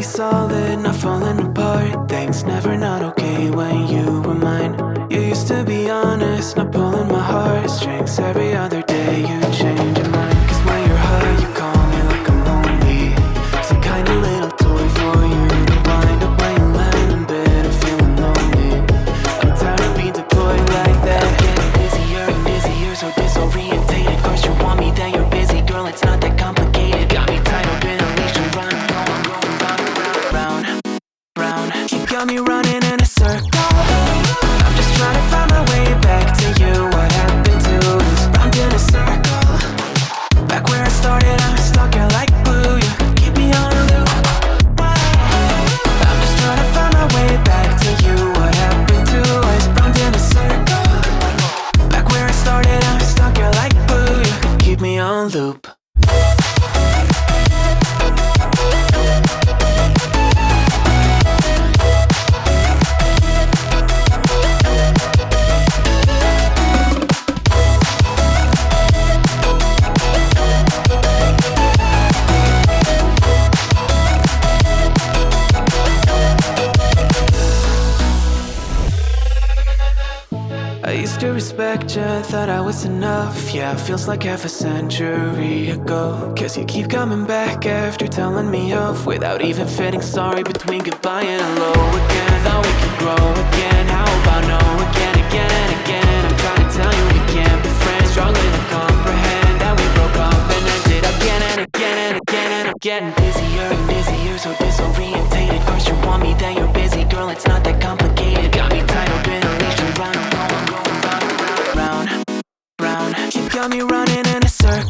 be solid, not falling apart. Things never not okay when you were mine. You used to be honest, not pulling my heartstrings. Every other day you change your mind. Cause when you're high you call me like I'm lonely. Some kind of little toy for you to wind up when you land in bed and feeling lonely. I'm tired of being deployed like that. I'm getting busier and busier, so disorientated. First you want me, then you're busy. Girl, it's not that complicated. Got me tied up in a leash and run. You got me running in a circle. I'm just trying to find my way back to you. What happened to us? Round in a circle. Back where I started, I'm stuck here like glue. You keep me on a loop. I'm just trying to find my way back to you. What happened to us? Round in a circle. Back where I started, I'm stuck here like glue. You keep me on loop. I used to respect you, thought I was enough. Yeah, feels like half a century ago. Cause you keep coming back after telling me off, without even fitting sorry between goodbye and hello again. Thought we could grow again, how about no again, again and again. I'm trying to tell you we can't be friends, struggling to comprehend that we broke up and ended again and again and again. And I'm getting busier and busier, so disorientated. First you want me, then you're busy. Girl, it's not that complicated. Got me tied up in a leash and round. You got me running in a circle.